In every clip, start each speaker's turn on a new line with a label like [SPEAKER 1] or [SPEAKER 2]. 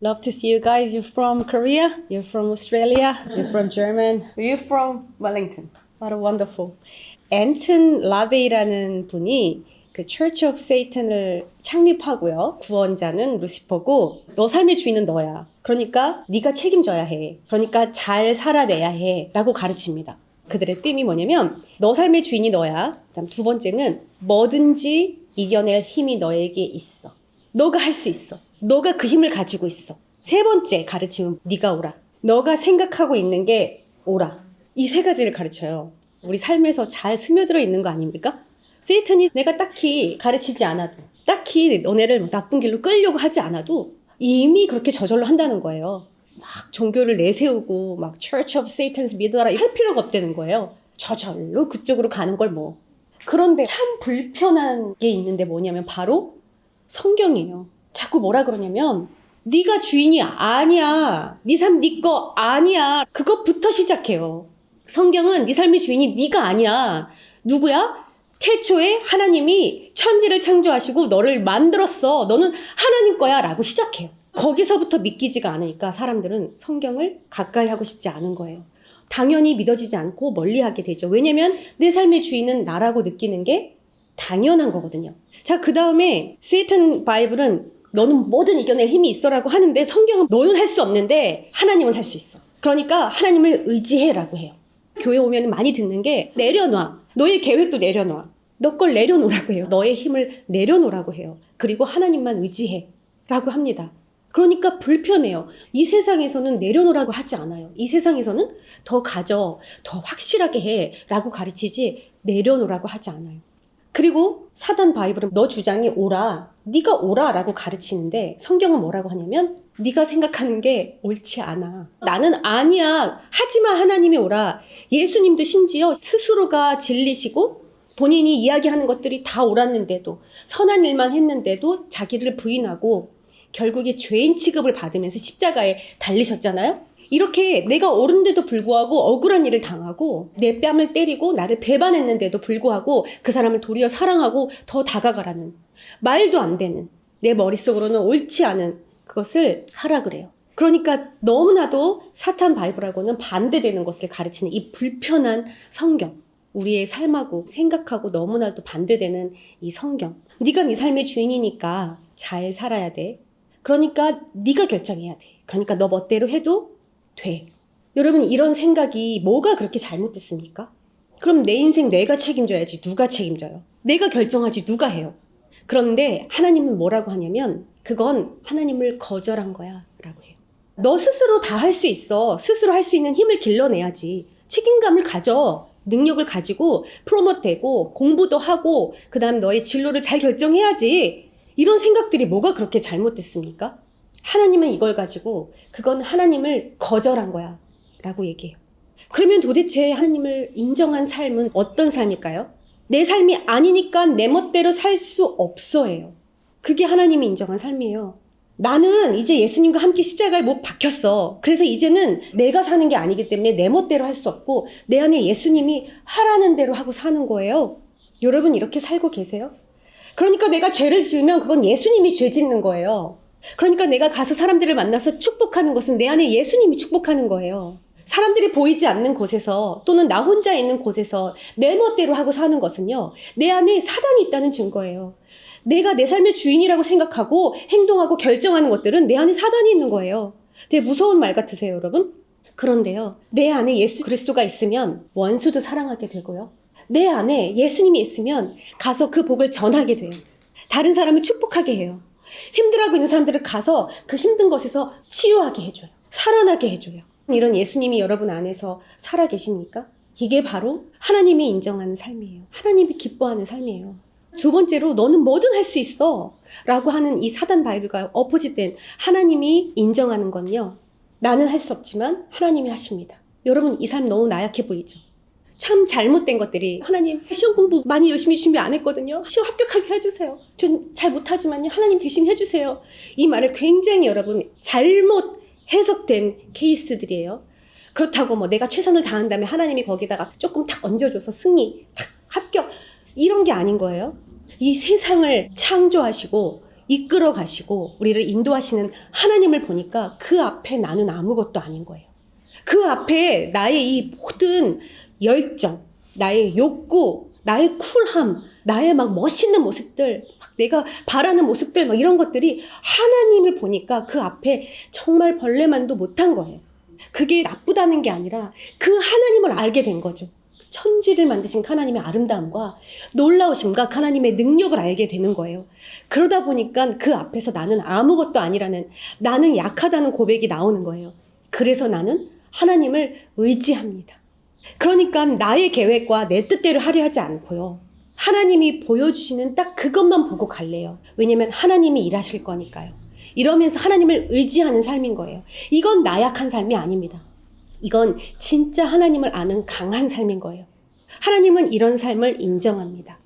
[SPEAKER 1] Love to see you guys. You're from Korea? You're from Australia? You're from German? You're from Wellington. What a wonderful. 앤튼 라베이라는 분이 그 Church of Satan을 창립하고요. 구원자는 루시퍼고 너 삶의 주인은 너야. 그러니까 네가 책임져야 해. 그러니까 잘 살아내야 해. 라고 가르칩니다. 그들의 띠이 뭐냐면 너 삶의 주인이 너야. 그다음 두 번째는 뭐든지 이겨낼 힘이 너에게 있어. 너가 할 수 있어. 너가 그 힘을 가지고 있어. 세 번째 가르침은 네가 오라. 너가 생각하고 있는 게 오라. 이 세 가지를 가르쳐요. 우리 삶에서 잘 스며들어 있는 거 아닙니까? 세이탄이 내가 딱히 가르치지 않아도, 딱히 너네를 나쁜 길로 끌려고 하지 않아도 이미 그렇게 저절로 한다는 거예요. 막 종교를 내세우고 막 Church of Satan's 믿어라 할 필요가 없다는 거예요. 저절로 그쪽으로 가는 걸 뭐. 그런데 참 불편한 게 있는데 뭐냐면 바로 성경이에요. 자꾸 뭐라 그러냐면 네가 주인이 아니야. 네 삶 네 거 아니야. 그것부터 시작해요. 성경은 네 삶의 주인이 네가 아니야. 누구야? 태초에 하나님이 천지를 창조하시고 너를 만들었어. 너는 하나님 거야 라고 시작해요. 거기서부터 믿기지가 않으니까 사람들은 성경을 가까이 하고 싶지 않은 거예요. 당연히 믿어지지 않고 멀리하게 되죠. 왜냐면 내 삶의 주인은 나라고 느끼는 게 당연한 거거든요. 자, 그 다음에 세이탄 바이블은 너는 뭐든 이겨낼 힘이 있어라고 하는데 성경은 너는 할 수 없는데 하나님은 할 수 있어. 그러니까 하나님을 의지해라고 해요. 교회 오면 많이 듣는 게 내려놔. 너의 계획도 내려놔. 너 걸 내려놓으라고 해요. 너의 힘을 내려놓으라고 해요. 그리고 하나님만 의지해 라고 합니다. 그러니까 불편해요. 이 세상에서는 내려놓으라고 하지 않아요. 이 세상에서는 더 가져, 더 확실하게 해 라고 가르치지 내려놓으라고 하지 않아요. 그리고 사단 바이블은 너 주장이 오라, 네가 오라 라고 가르치는데 성경은 뭐라고 하냐면 네가 생각하는 게 옳지 않아. 나는 아니야. 하지만 하나님이 오라. 예수님도 심지어 스스로가 진리시고 본인이 이야기하는 것들이 다 옳았는데도 선한 일만 했는데도 자기를 부인하고 결국에 죄인 취급을 받으면서 십자가에 달리셨잖아요. 이렇게 내가 옳은데도 불구하고 억울한 일을 당하고 내 뺨을 때리고 나를 배반했는데도 불구하고 그 사람을 도리어 사랑하고 더 다가가라는 말도 안 되는 내 머릿속으로는 옳지 않은 그것을 하라 그래요. 그러니까 너무나도 사탄 바이블하고는 반대되는 것을 가르치는 이 불편한 성경. 우리의 삶하고 생각하고 너무나도 반대되는 이 성경. 네가 네 삶의 주인이니까 잘 살아야 돼. 그러니까 네가 결정해야 돼. 그러니까 너 멋대로 해도 돼. 여러분 이런 생각이 뭐가 그렇게 잘못됐습니까? 그럼 내 인생 내가 책임져야지 누가 책임져요? 내가 결정하지 누가 해요? 그런데 하나님은 뭐라고 하냐면 그건 하나님을 거절한 거야 라고 해요. 너 스스로 다 할 수 있어. 스스로 할 수 있는 힘을 길러내야지. 책임감을 가져. 능력을 가지고 프로모트되고 공부도 하고 그 다음 너의 진로를 잘 결정해야지. 이런 생각들이 뭐가 그렇게 잘못됐습니까? 하나님은 이걸 가지고 그건 하나님을 거절한 거야 라고 얘기해요. 그러면 도대체 하나님을 인정한 삶은 어떤 삶일까요? 내 삶이 아니니까 내 멋대로 살 수 없어예요. 그게 하나님이 인정한 삶이에요. 나는 이제 예수님과 함께 십자가에 못 박혔어. 그래서 이제는 내가 사는 게 아니기 때문에 내 멋대로 할 수 없고 내 안에 예수님이 하라는 대로 하고 사는 거예요. 여러분 이렇게 살고 계세요? 그러니까 내가 죄를 지으면 그건 예수님이 죄 짓는 거예요. 그러니까 내가 가서 사람들을 만나서 축복하는 것은 내 안에 예수님이 축복하는 거예요. 사람들이 보이지 않는 곳에서 또는 나 혼자 있는 곳에서 내 멋대로 하고 사는 것은요. 내 안에 사단이 있다는 증거예요. 내가 내 삶의 주인이라고 생각하고 행동하고 결정하는 것들은 내 안에 사단이 있는 거예요. 되게 무서운 말 같으세요, 여러분? 그런데요. 내 안에 예수 그리스도가 있으면 원수도 사랑하게 되고요. 내 안에 예수님이 있으면 가서 그 복을 전하게 돼요. 다른 사람을 축복하게 해요. 힘들어하고 있는 사람들을 가서 그 힘든 것에서 치유하게 해줘요. 살아나게 해줘요. 이런 예수님이 여러분 안에서 살아 계십니까? 이게 바로 하나님이 인정하는 삶이에요. 하나님이 기뻐하는 삶이에요. 두 번째로 너는 뭐든 할 수 있어 라고 하는 이 사단 바이블과 어포짓된 하나님이 인정하는 건요. 나는 할 수 없지만 하나님이 하십니다. 여러분 이 삶 너무 나약해 보이죠? 참 잘못된 것들이 하나님 시험 공부 많이 열심히 준비 안 했거든요. 시험 합격하게 해주세요. 전 잘 못하지만요. 하나님 대신 해주세요. 이 말을 굉장히 여러분 잘못 해석된 케이스들이에요. 그렇다고 뭐 내가 최선을 다한 다음에 하나님이 거기다가 조금 탁 얹어줘서 승리, 탁 합격 이런 게 아닌 거예요. 이 세상을 창조하시고 이끌어 가시고 우리를 인도하시는 하나님을 보니까 그 앞에 나는 아무것도 아닌 거예요. 그 앞에 나의 이 모든 열정, 나의 욕구, 나의 쿨함, 나의 막 멋있는 모습들, 막 내가 바라는 모습들, 막 이런 것들이 하나님을 보니까 그 앞에 정말 벌레만도 못한 거예요. 그게 나쁘다는 게 아니라 그 하나님을 알게 된 거죠. 천지를 만드신 하나님의 아름다움과 놀라우심과 하나님의 능력을 알게 되는 거예요. 그러다 보니까 그 앞에서 나는 아무것도 아니라는, 나는 약하다는 고백이 나오는 거예요. 그래서 나는 하나님을 의지합니다. 그러니까 나의 계획과 내 뜻대로 하려 하지 않고요. 하나님이 보여주시는 딱 그것만 보고 갈래요. 왜냐면 하나님이 일하실 거니까요. 이러면서 하나님을 의지하는 삶인 거예요. 이건 나약한 삶이 아닙니다. 이건 진짜 하나님을 아는 강한 삶인 거예요. 하나님은 이런 삶을 인정합니다.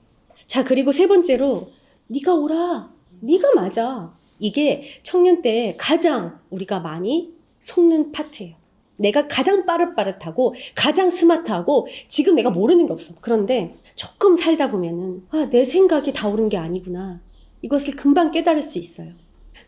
[SPEAKER 1] 자, 그리고 세 번째로 네가 오라. 네가 맞아. 이게 청년 때 가장 우리가 많이 속는 파트예요. 내가 가장 빠릇빠릇하고 가장 스마트하고 지금 내가 모르는 게 없어. 그런데 조금 살다 보면은 내 생각이 다 옳은 게 아니구나. 이것을 금방 깨달을 수 있어요.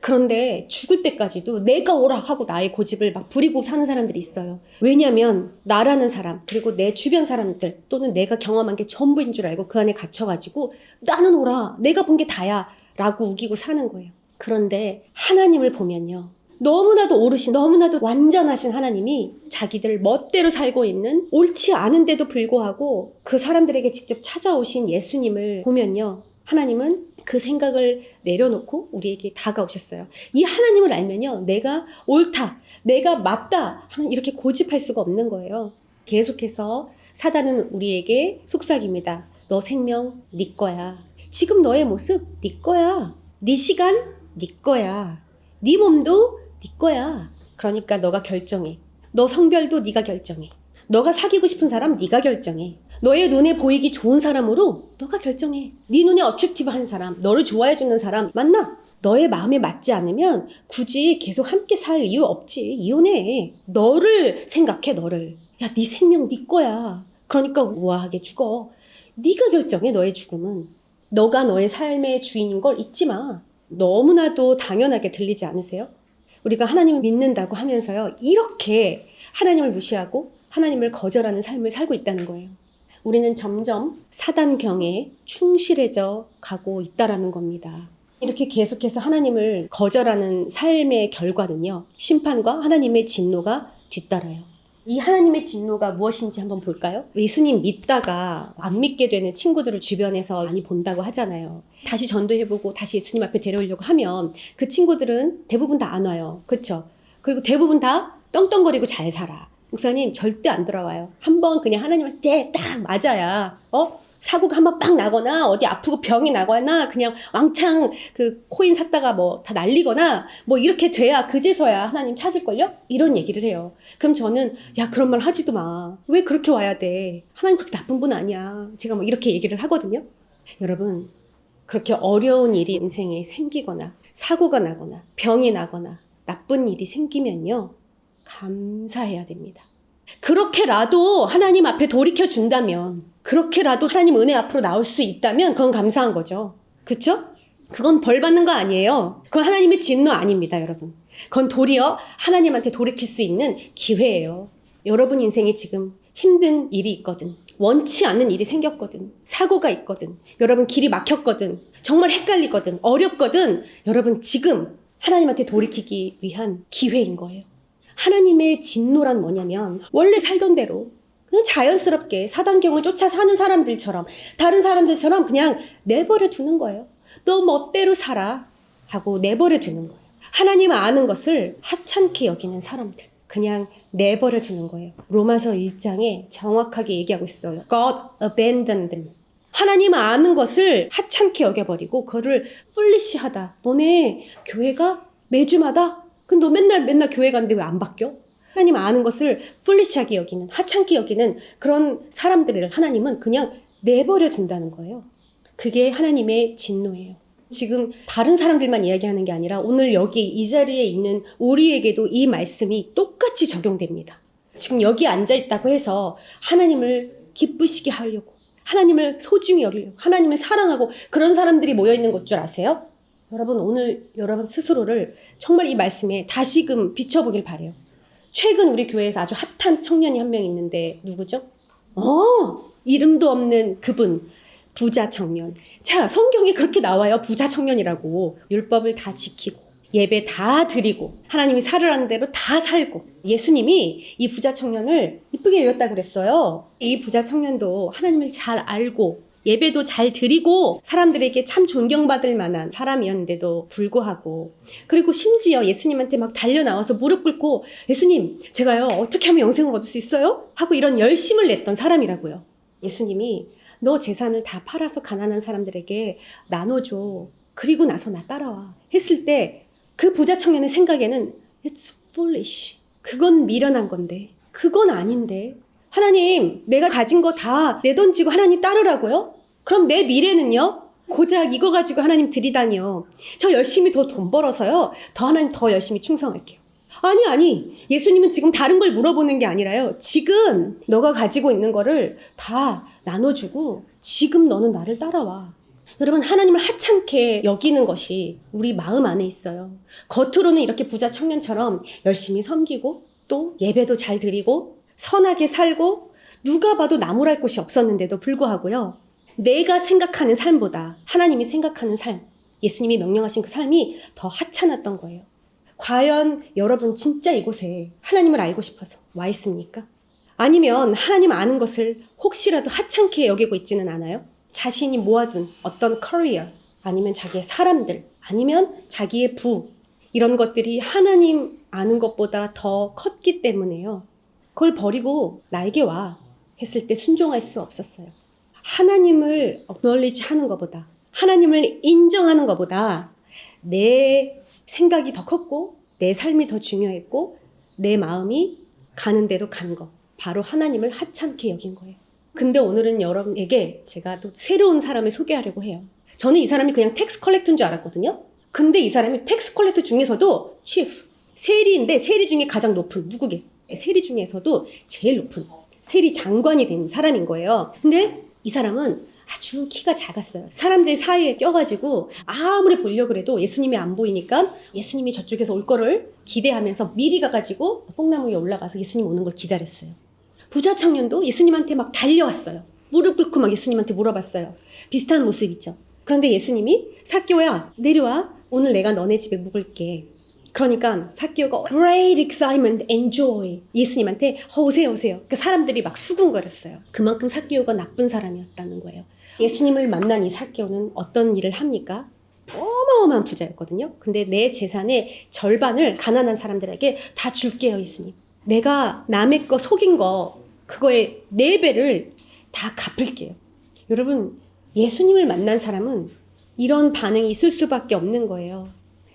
[SPEAKER 1] 그런데 죽을 때까지도 내가 오라 하고 나의 고집을 막 부리고 사는 사람들이 있어요. 왜냐면 나라는 사람, 그리고 내 주변 사람들 또는 내가 경험한 게 전부인 줄 알고 그 안에 갇혀가지고 나는 오라, 내가 본 게 다야 라고 우기고 사는 거예요. 그런데 하나님을 보면요, 너무나도 옳으신, 너무나도 완전하신 하나님이 자기들 멋대로 살고 있는, 옳지 않은데도 불구하고 그 사람들에게 직접 찾아오신 예수님을 보면요, 하나님은 그 생각을 내려놓고 우리에게 다가오셨어요. 이 하나님을 알면요, 내가 옳다, 내가 맞다 하는 이렇게 고집할 수가 없는 거예요. 계속해서 사단은 우리에게 속삭입니다. 너 생명 네 거야. 지금 너의 모습 네 거야. 네 시간 네 거야. 네 몸도 네 거야. 그러니까 너가 결정해. 너 성별도 네가 결정해. 너가 사귀고 싶은 사람 네가 결정해. 너의 눈에 보이기 좋은 사람으로 너가 결정해. 네 눈에 어트랙티브한 사람, 너를 좋아해주는 사람 만나. 너의 마음에 맞지 않으면 굳이 계속 함께 살 이유 없지. 이혼해. 너를 생각해, 너를. 야, 네 생명 네 거야. 그러니까 우아하게 죽어. 네가 결정해, 너의 죽음은. 너가 너의 삶의 주인인 걸 잊지 마. 너무나도 당연하게 들리지 않으세요? 우리가 하나님을 믿는다고 하면서요, 이렇게 하나님을 무시하고 하나님을 거절하는 삶을 살고 있다는 거예요. 우리는 점점 사단경에 충실해져 가고 있다라는 겁니다. 이렇게 계속해서 하나님을 거절하는 삶의 결과는요, 심판과 하나님의 진노가 뒤따라요. 이 하나님의 진노가 무엇인지 한번 볼까요? 예수님 믿다가 안 믿게 되는 친구들을 주변에서 많이 본다고 하잖아요. 다시 전도해보고 다시 예수님 앞에 데려오려고 하면 그 친구들은 대부분 다 안 와요. 그렇죠? 그리고 대부분 다 떵떵거리고 잘 살아. 목사님 절대 안 돌아와요. 한번 그냥 하나님한테 딱 맞아야 사고가 한번 빵 나거나 어디 아프고 병이 나거나 그냥 왕창 그 코인 샀다가 뭐 다 날리거나 뭐 이렇게 돼야 그제서야 하나님 찾을걸요? 이런 얘기를 해요. 그럼 저는 야, 그런 말 하지도 마. 왜 그렇게 와야 돼? 하나님 그렇게 나쁜 분 아니야. 제가 뭐 이렇게 얘기를 하거든요. 여러분, 그렇게 어려운 일이 인생에 생기거나 사고가 나거나 병이 나거나 나쁜 일이 생기면요, 감사해야 됩니다. 그렇게라도 하나님 앞에 돌이켜 준다면, 그렇게라도 하나님 은혜 앞으로 나올 수 있다면 그건 감사한 거죠. 그렇죠? 그건 벌 받는 거 아니에요. 그건 하나님의 진노 아닙니다, 여러분. 그건 도리어 하나님한테 돌이킬 수 있는 기회예요. 여러분 인생에 지금 힘든 일이 있거든. 원치 않는 일이 생겼거든. 사고가 있거든. 여러분 길이 막혔거든. 정말 헷갈리거든. 어렵거든. 여러분 지금 하나님한테 돌이키기 위한 기회인 거예요. 하나님의 진노란 뭐냐면 원래 살던 대로 그냥 자연스럽게 사단경을 쫓아 사는 사람들처럼, 다른 사람들처럼 그냥 내버려 두는 거예요. 너 멋대로 살아 하고 내버려 두는 거예요. 하나님 아는 것을 하찮게 여기는 사람들, 그냥 내버려 두는 거예요. 로마서 1장에 정확하게 얘기하고 있어요. God abandoned them. 하나님 아는 것을 하찮게 여겨버리고 그거를 foolish하다. 너네 교회가 매주마다 근데 너 맨날 교회 가는데 왜 안 바뀌어? 하나님 아는 것을 풀리시하게 여기는, 하찮게 여기는 그런 사람들을 하나님은 그냥 내버려 둔다는 거예요. 그게 하나님의 진노예요. 지금 다른 사람들만 이야기하는 게 아니라 오늘 여기 이 자리에 있는 우리에게도 이 말씀이 똑같이 적용됩니다. 지금 여기 앉아있다고 해서 하나님을 기쁘시게 하려고, 하나님을 소중히 여기려고, 하나님을 사랑하고 그런 사람들이 모여있는 것 줄 아세요? 여러분 오늘 여러분 스스로를 정말 이 말씀에 다시금 비춰보길 바래요. 최근 우리 교회에서 아주 핫한 청년이 한 명 있는데 누구죠? 이름도 없는 그분. 부자 청년. 자, 성경에 그렇게 나와요. 부자 청년이라고. 율법을 다 지키고 예배 다 드리고 하나님이 살으라는 대로 다 살고 예수님이 이 부자 청년을 이쁘게 여겼다고 그랬어요. 이 부자 청년도 하나님을 잘 알고 예배도 잘 드리고 사람들에게 참 존경받을 만한 사람이었는데도 불구하고 그리고 심지어 예수님한테 막 달려나와서 무릎 꿇고 예수님 제가요 어떻게 하면 영생을 얻을 수 있어요? 하고 이런 열심을 냈던 사람이라고요. 예수님이 너 재산을 다 팔아서 가난한 사람들에게 나눠줘. 그리고 나서 나 따라와. 했을 때 그 부자 청년의 생각에는 It's foolish. 그건 미련한 건데. 그건 아닌데. 하나님, 내가 가진 거 다 내던지고 하나님 따르라고요? 그럼 내 미래는요? 고작 이거 가지고 하나님 드리다니요. 저 열심히 더 돈 벌어서요. 더 하나님 더 열심히 충성할게요. 아니. 예수님은 지금 다른 걸 물어보는 게 아니라요. 지금 너가 가지고 있는 거를 다 나눠주고 지금 너는 나를 따라와. 여러분 하나님을 하찮게 여기는 것이 우리 마음 안에 있어요. 겉으로는 이렇게 부자 청년처럼 열심히 섬기고 또 예배도 잘 드리고 선하게 살고 누가 봐도 나무랄 곳이 없었는데도 불구하고요. 내가 생각하는 삶보다 하나님이 생각하는 삶, 예수님이 명령하신 그 삶이 더 하찮았던 거예요. 과연 여러분 진짜 이곳에 하나님을 알고 싶어서 와 있습니까? 아니면 하나님 아는 것을 혹시라도 하찮게 여기고 있지는 않아요? 자신이 모아둔 어떤 커리어, 아니면 자기의 사람들, 아니면 자기의 부, 이런 것들이 하나님 아는 것보다 더 컸기 때문에요. 그걸 버리고 나에게 와 했을 때 순종할 수 없었어요. 하나님을 acknowledge 하는 것보다, 하나님을 인정하는 것보다 내 생각이 더 컸고 내 삶이 더 중요했고 내 마음이 가는 대로 간 거. 바로 하나님을 하찮게 여긴 거예요. 근데 오늘은 여러분에게 제가 또 새로운 사람을 소개하려고 해요. 저는 이 사람이 그냥 텍스 컬렉터인 줄 알았거든요. 근데 이 사람이 텍스 컬렉터 중에서도 chief, 세리인데 세리 중에 가장 높은 누구게? 세리 중에서도 제일 높은 세리 장관이 된 사람인 거예요. 근데 이 사람은 아주 키가 작았어요. 사람들 사이에 껴가지고 아무리 보려고 해도 예수님이 안 보이니까 예수님이 저쪽에서 올 거를 기대하면서 미리 가가지고 뽕나무 위에 올라가서 예수님 오는 걸 기다렸어요. 부자 청년도 예수님한테 막 달려왔어요. 무릎 꿇고 막 예수님한테 물어봤어요. 비슷한 모습이죠. 그런데 예수님이 삭개오야 내려와. 오늘 내가 너네 집에 묵을게. 그러니까 삭개오가 great excitement, enjoy. 예수님한테 오세요. 그 사람들이 막 수군거렸어요. 그만큼 삭개오가 나쁜 사람이었다는 거예요. 예수님을 만난 이 삭개오는 어떤 일을 합니까? 어마어마한 부자였거든요. 근데 내 재산의 절반을 가난한 사람들에게 다 줄게요, 예수님. 내가 남의 거 속인 거 그거의 4배를 다 갚을게요. 여러분 예수님을 만난 사람은 이런 반응이 있을 수밖에 없는 거예요.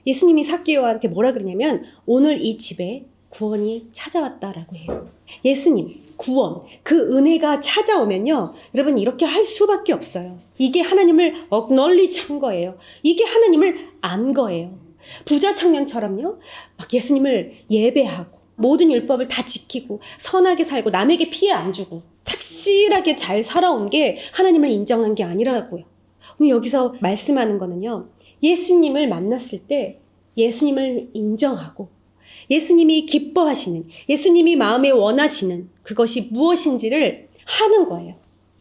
[SPEAKER 1] 예수님이 삭개오한테 뭐라 그러냐면 오늘 이 집에 구원이 찾아왔다라고 해요. 예수님 구원 그 은혜가 찾아오면요 여러분 이렇게 할 수밖에 없어요. 이게 하나님을 acknowledge 한 거예요. 이게 하나님을 안 거예요. 부자 청년처럼요 막 예수님을 예배하고 모든 율법을 다 지키고 선하게 살고 남에게 피해 안 주고 착실하게 잘 살아온 게 하나님을 인정한 게 아니라고요. 오늘 여기서 말씀하는 거는요. 예수님을 만났을 때 예수님을 인정하고 예수님이 기뻐하시는 예수님이 마음에 원하시는 그것이 무엇인지를 하는 거예요.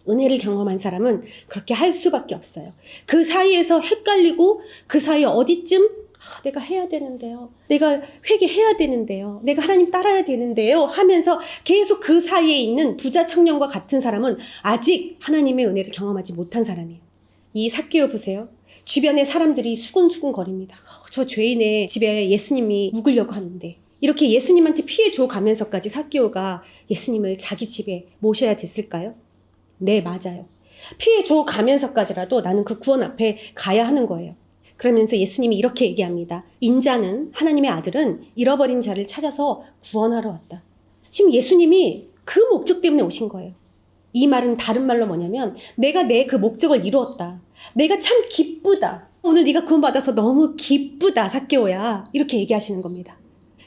[SPEAKER 1] 은혜를 경험한 사람은 그렇게 할 수밖에 없어요. 그 사이에서 헷갈리고 그 사이에 어디쯤 내가 해야 되는데요. 내가 회개해야 되는데요. 내가 하나님 따라야 되는데요. 하면서 계속 그 사이에 있는 부자 청년과 같은 사람은 아직 하나님의 은혜를 경험하지 못한 사람이에요. 이 삭개오 보세요. 주변에 사람들이 수군수군 거립니다. 저 죄인의 집에 예수님이 묵으려고 하는데 이렇게 예수님한테 피해 줘 가면서까지 삭개오가 예수님을 자기 집에 모셔야 됐을까요? 네, 맞아요. 피해 줘 가면서까지라도 나는 그 구원 앞에 가야 하는 거예요. 그러면서 예수님이 이렇게 얘기합니다. 인자는 하나님의 아들은 잃어버린 자를 찾아서 구원하러 왔다. 지금 예수님이 그 목적 때문에 오신 거예요. 이 말은 다른 말로 뭐냐면 내가 내 그 목적을 이루었다. 내가 참 기쁘다. 오늘 네가 구원받아서 너무 기쁘다 삭개오야. 이렇게 얘기하시는 겁니다.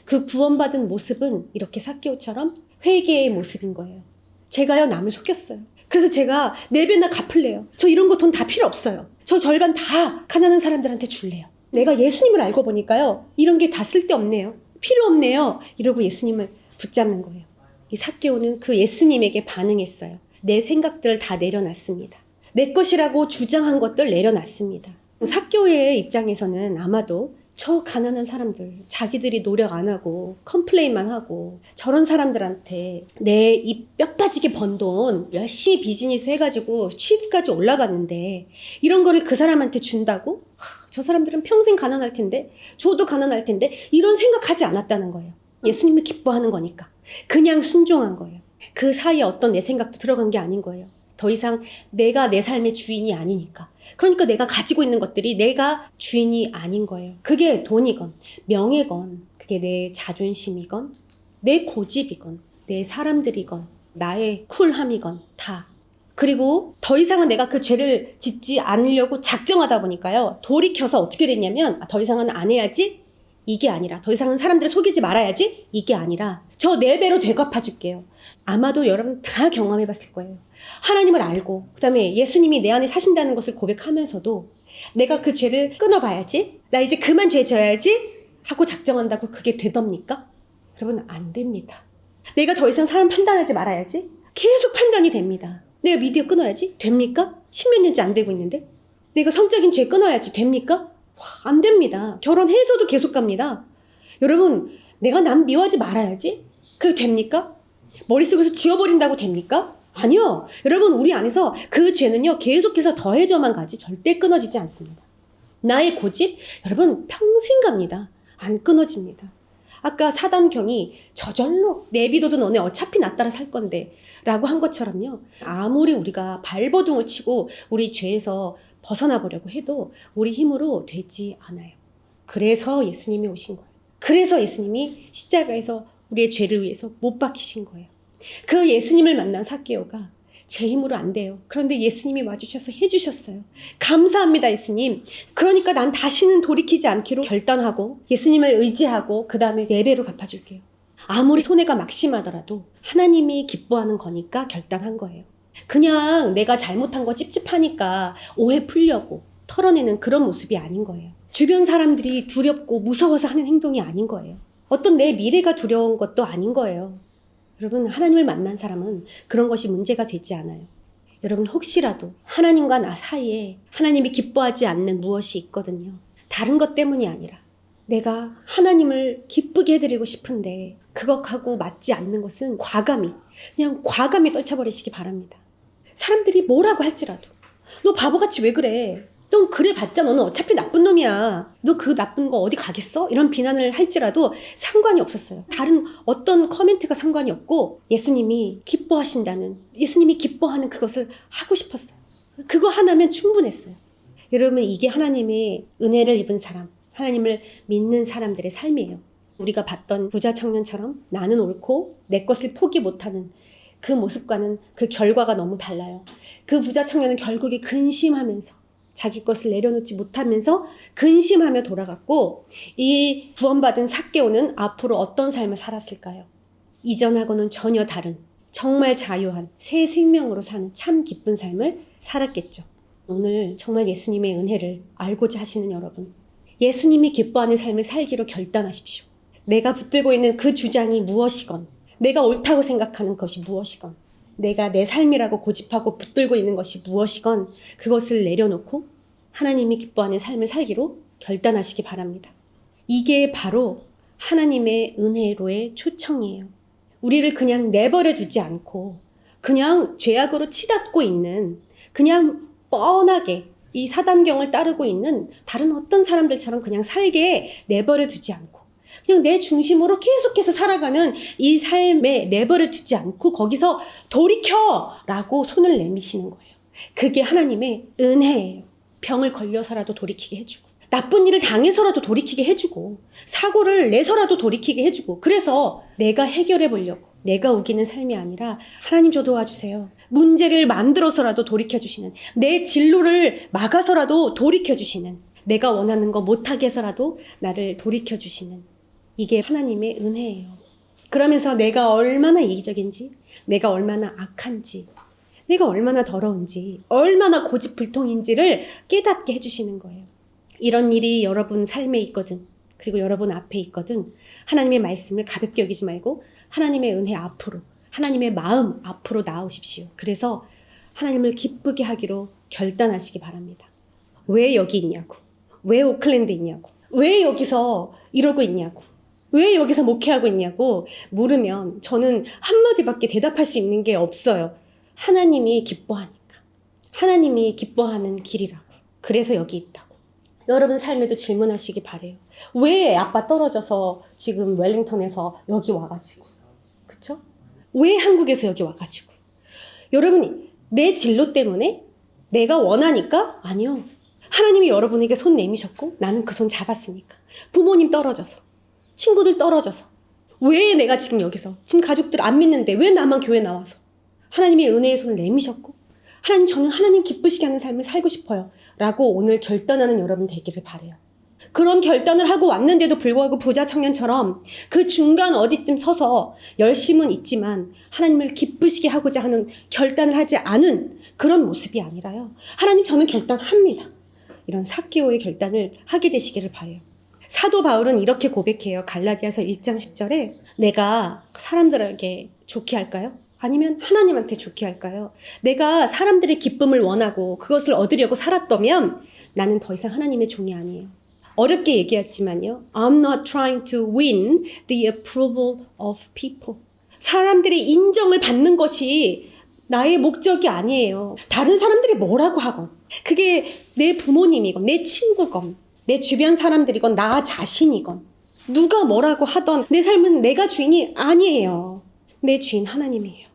[SPEAKER 1] 그 구원받은 모습은 이렇게 삭개오처럼 회개의 모습인 거예요. 제가요 남을 속였어요. 그래서 제가 4배나 갚을래요. 저 이런 거 돈 다 필요 없어요. 저 절반 다 가난한 사람들한테 줄래요. 내가 예수님을 알고 보니까요. 이런 게 다 쓸데없네요. 필요 없네요. 이러고 예수님을 붙잡는 거예요. 이 삭개오는 그 예수님에게 반응했어요. 내 생각들을 다 내려놨습니다. 내 것이라고 주장한 것들 내려놨습니다. 삭개오의 입장에서는 아마도 저 가난한 사람들, 자기들이 노력 안 하고 컴플레인만 하고 저런 사람들한테 내 이 뼈 빠지게 번 돈 열심히 비즈니스 해가지고 취업까지 올라갔는데 이런 거를 그 사람한테 준다고? 저 사람들은 평생 가난할 텐데 저도 가난할 텐데 이런 생각하지 않았다는 거예요. 예수님이 기뻐하는 거니까 그냥 순종한 거예요. 그 사이에 어떤 내 생각도 들어간 게 아닌 거예요. 더 이상 내가 내 삶의 주인이 아니니까. 그러니까 내가 가지고 있는 것들이 내가 주인이 아닌 거예요. 그게 돈이건 명예건 그게 내 자존심이건 내 고집이건 내 사람들이건 나의 쿨함이건 다. 그리고 더 이상은 내가 그 죄를 짓지 않으려고 작정하다 보니까요. 돌이켜서 어떻게 됐냐면 더 이상은 안 해야지 이게 아니라 더 이상은 사람들을 속이지 말아야지 이게 아니라 저 4배로 되갚아줄게요. 아마도 여러분 다 경험해봤을 거예요. 하나님을 알고 그 다음에 예수님이 내 안에 사신다는 것을 고백하면서도 내가 그 죄를 끊어봐야지 나 이제 그만 죄 져야지 하고 작정한다고 그게 되답니까? 여러분 안 됩니다. 내가 더 이상 사람 판단하지 말아야지 계속 판단이 됩니다. 내가 미디어 끊어야지 됩니까? 10몇 년째 안 되고 있는데 내가 성적인 죄 끊어야지 됩니까? 안 됩니다. 결혼해서도 계속 갑니다. 여러분 내가 남 미워하지 말아야지 그게 됩니까? 머릿속에서 지워버린다고 됩니까? 아니요. 여러분 우리 안에서 그 죄는요 계속해서 더해져만 가지 절대 끊어지지 않습니다. 나의 고집 여러분 평생 갑니다. 안 끊어집니다. 아까 사단경이 저절로 내비둬도 너네 어차피 나 따라 살 건데 라고 한 것처럼요. 아무리 우리가 발버둥을 치고 우리 죄에서 벗어나 보려고 해도 우리 힘으로 되지 않아요. 그래서 예수님이 오신 거예요. 그래서 예수님이 십자가에서 우리의 죄를 위해서 못 박히신 거예요. 그 예수님을 만난 삭개오가 제 힘으로 안 돼요. 그런데 예수님이 와주셔서 해주셨어요. 감사합니다 예수님. 그러니까 난 다시는 돌이키지 않기로 결단하고 예수님을 의지하고 그 다음에 4배로 갚아줄게요. 아무리 손해가 막심하더라도 하나님이 기뻐하는 거니까 결단한 거예요. 그냥 내가 잘못한 거 찝찝하니까 오해 풀려고 털어내는 그런 모습이 아닌 거예요. 주변 사람들이 두렵고 무서워서 하는 행동이 아닌 거예요. 어떤 내 미래가 두려운 것도 아닌 거예요. 여러분 하나님을 만난 사람은 그런 것이 문제가 되지 않아요. 여러분 혹시라도 하나님과 나 사이에 하나님이 기뻐하지 않는 무엇이 있거든요. 다른 것 때문이 아니라 내가 하나님을 기쁘게 해드리고 싶은데 그것하고 맞지 않는 것은 그냥 과감히 떨쳐버리시기 바랍니다. 사람들이 뭐라고 할지라도 너 바보같이 왜 그래? 넌 그래 봤자 너는 어차피 나쁜 놈이야. 너 그 나쁜 거 어디 가겠어? 이런 비난을 할지라도 상관이 없었어요. 다른 어떤 커멘트가 상관이 없고 예수님이 기뻐하신다는 예수님이 기뻐하는 그것을 하고 싶었어요. 그거 하나면 충분했어요. 여러분 이게 하나님의 은혜를 입은 사람 하나님을 믿는 사람들의 삶이에요. 우리가 봤던 부자 청년처럼 나는 옳고 내 것을 포기 못하는 그 모습과는 그 결과가 너무 달라요. 그 부자 청년은 결국에 근심하면서 자기 것을 내려놓지 못하면서 근심하며 돌아갔고 이 구원받은 삭개오는 앞으로 어떤 삶을 살았을까요? 이전하고는 전혀 다른 정말 자유한 새 생명으로 사는 참 기쁜 삶을 살았겠죠. 오늘 정말 예수님의 은혜를 알고자 하시는 여러분 예수님이 기뻐하는 삶을 살기로 결단하십시오. 내가 붙들고 있는 그 주장이 무엇이건 내가 옳다고 생각하는 것이 무엇이건 내가 내 삶이라고 고집하고 붙들고 있는 것이 무엇이건 그것을 내려놓고 하나님이 기뻐하는 삶을 살기로 결단하시기 바랍니다. 이게 바로 하나님의 은혜로의 초청이에요. 우리를 그냥 내버려 두지 않고 그냥 죄악으로 치닫고 있는 그냥 뻔하게 이 사단경을 따르고 있는 다른 어떤 사람들처럼 그냥 살게 내버려 두지 않고 그냥 내 중심으로 계속해서 살아가는 이 삶에 내버려 두지 않고 거기서 돌이켜라고 손을 내미시는 거예요. 그게 하나님의 은혜예요. 병을 걸려서라도 돌이키게 해주고 나쁜 일을 당해서라도 돌이키게 해주고 사고를 내서라도 돌이키게 해주고 그래서 내가 해결해 보려고 내가 우기는 삶이 아니라 하나님 저 도와주세요. 문제를 만들어서라도 돌이켜주시는 내 진로를 막아서라도 돌이켜주시는 내가 원하는 거 못하게 해서라도 나를 돌이켜주시는 이게 하나님의 은혜예요. 그러면서 내가 얼마나 이기적인지 내가 얼마나 악한지 내가 얼마나 더러운지 얼마나 고집불통인지를 깨닫게 해주시는 거예요. 이런 일이 여러분 삶에 있거든. 그리고 여러분 앞에 있거든. 하나님의 말씀을 가볍게 여기지 말고 하나님의 은혜 앞으로, 하나님의 마음 앞으로 나오십시오. 그래서 하나님을 기쁘게 하기로 결단하시기 바랍니다. 왜 여기 있냐고. 왜 오클랜드에 있냐고. 왜 여기서 이러고 있냐고. 왜 여기서 목회하고 있냐고 물으면 저는 한마디밖에 대답할 수 있는 게 없어요. 하나님이 기뻐하니까. 하나님이 기뻐하는 길이라고. 그래서 여기 있다고. 여러분 삶에도 질문하시기 바래요. 왜 아빠 떨어져서 지금 웰링턴에서 여기 와가지고. 그쵸? 왜 한국에서 여기 와가지고. 여러분이 내 진로 때문에 내가 원하니까? 아니요. 하나님이 여러분에게 손 내미셨고 나는 그 손 잡았으니까. 부모님 떨어져서, 친구들 떨어져서. 왜 내가 지금 여기서, 지금 가족들 안 믿는데 왜 나만 교회 나와서. 하나님의 은혜의 손을 내미셨고 하나님, 저는 하나님 기쁘시게 하는 삶을 살고 싶어요 라고 오늘 결단하는 여러분 되기를 바라요. 그런 결단을 하고 왔는데도 불구하고 부자 청년처럼 그 중간 어디쯤 서서 열심은 있지만 하나님을 기쁘시게 하고자 하는 결단을 하지 않은 그런 모습이 아니라요. 하나님, 저는 결단합니다. 이런 삭개오의 결단을 하게 되시기를 바라요. 사도 바울은 이렇게 고백해요. 갈라디아서 1장 10절에 내가 사람들에게 좋게 할까요? 아니면 하나님한테 좋게 할까요? 내가 사람들의 기쁨을 원하고 그것을 얻으려고 살았다면 나는 더 이상 하나님의 종이 아니에요. 어렵게 얘기했지만요. I'm not trying to win the approval of people. 사람들의 인정을 받는 것이 나의 목적이 아니에요. 다른 사람들이 뭐라고 하건, 그게 내 부모님이건 내 친구건 내 주변 사람들이건 나 자신이건 누가 뭐라고 하던 내 삶은 내가 주인이 아니에요. 내 주인 하나님이에요.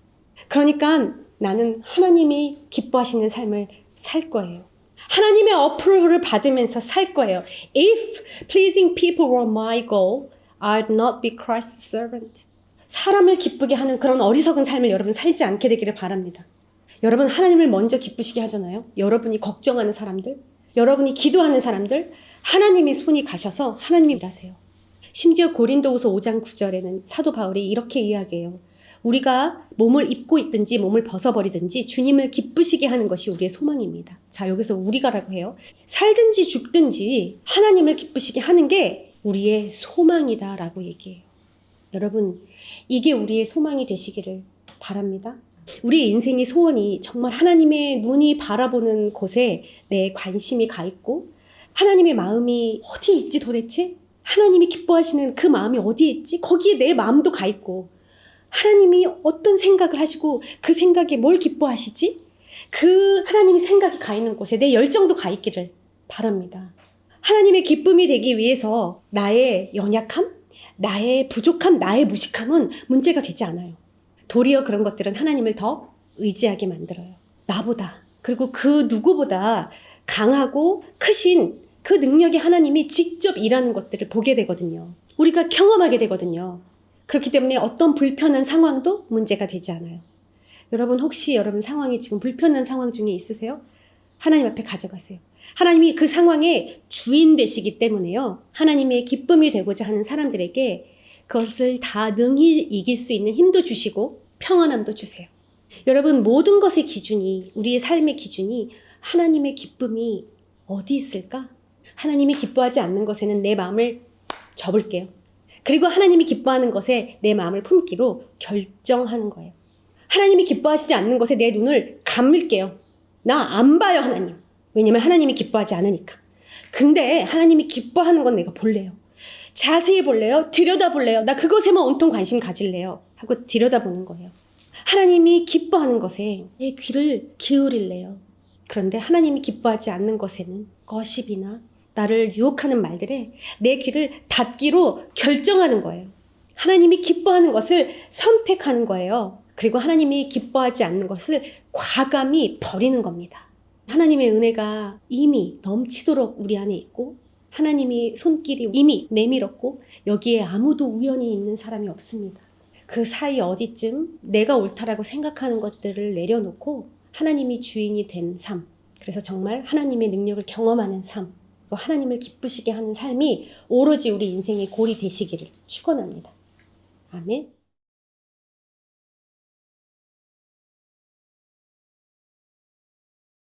[SPEAKER 1] 그러니까 나는 하나님이 기뻐하시는 삶을 살 거예요. 하나님의 어프로브를 받으면서 살 거예요. If pleasing people were my goal, I'd not be Christ's servant. 사람을 기쁘게 하는 그런 어리석은 삶을 여러분 살지 않게 되기를 바랍니다. 여러분 하나님을 먼저 기쁘시게 하잖아요. 여러분이 걱정하는 사람들, 여러분이 기도하는 사람들, 하나님의 손이 가셔서 하나님이 일하세요. 심지어 고린도후서 5장 9절에는 사도 바울이 이렇게 이야기해요. 우리가 몸을 입고 있든지 몸을 벗어버리든지 주님을 기쁘시게 하는 것이 우리의 소망입니다. 자, 여기서 우리가라고 해요. 살든지 죽든지 하나님을 기쁘시게 하는 게 우리의 소망이다라고 얘기해요. 여러분, 이게 우리의 소망이 되시기를 바랍니다. 우리의 인생의 소원이 정말 하나님의 눈이 바라보는 곳에 내 관심이 가 있고 하나님의 마음이 어디에 있지 도대체? 하나님이 기뻐하시는 그 마음이 어디에 있지? 거기에 내 마음도 가 있고 하나님이 어떤 생각을 하시고 그 생각에 뭘 기뻐하시지? 그 하나님이 생각이 가 있는 곳에 내 열정도 가 있기를 바랍니다. 하나님의 기쁨이 되기 위해서 나의 연약함, 나의 부족함, 나의 무식함은 문제가 되지 않아요. 도리어 그런 것들은 하나님을 더 의지하게 만들어요. 나보다, 그리고 그 누구보다 강하고 크신 그 능력의 하나님이 직접 일하는 것들을 보게 되거든요. 우리가 경험하게 되거든요. 그렇기 때문에 어떤 불편한 상황도 문제가 되지 않아요. 여러분, 혹시 여러분 상황이 지금 불편한 상황 중에 있으세요? 하나님 앞에 가져가세요. 하나님이 그 상황의 주인 되시기 때문에요. 하나님의 기쁨이 되고자 하는 사람들에게 그것을 다 능히 이길 수 있는 힘도 주시고 평안함도 주세요. 여러분, 모든 것의 기준이, 우리의 삶의 기준이 하나님의 기쁨이 어디 있을까? 하나님이 기뻐하지 않는 것에는 내 마음을 접을게요. 그리고 하나님이 기뻐하는 것에 내 마음을 품기로 결정하는 거예요. 하나님이 기뻐하시지 않는 것에 내 눈을 감을게요. 나 안 봐요, 하나님. 왜냐면 하나님이 기뻐하지 않으니까. 근데 하나님이 기뻐하는 건 내가 볼래요. 자세히 볼래요? 들여다볼래요? 나 그것에만 온통 관심 가질래요? 하고 들여다보는 거예요. 하나님이 기뻐하는 것에 내 귀를 기울일래요. 그런데 하나님이 기뻐하지 않는 것에는 거십이나 나를 유혹하는 말들에 내 귀를 닫기로 결정하는 거예요. 하나님이 기뻐하는 것을 선택하는 거예요. 그리고 하나님이 기뻐하지 않는 것을 과감히 버리는 겁니다. 하나님의 은혜가 이미 넘치도록 우리 안에 있고 하나님이 손길이 이미 내밀었고 여기에 아무도 우연히 있는 사람이 없습니다. 그 사이 어디쯤 내가 옳다라고 생각하는 것들을 내려놓고 하나님이 주인이 된 삶, 그래서 정말 하나님의 능력을 경험하는 삶, 하나님을 기쁘시게 하는 삶이 오로지 우리 인생의 골이 되시기를 축원합니다. 아멘.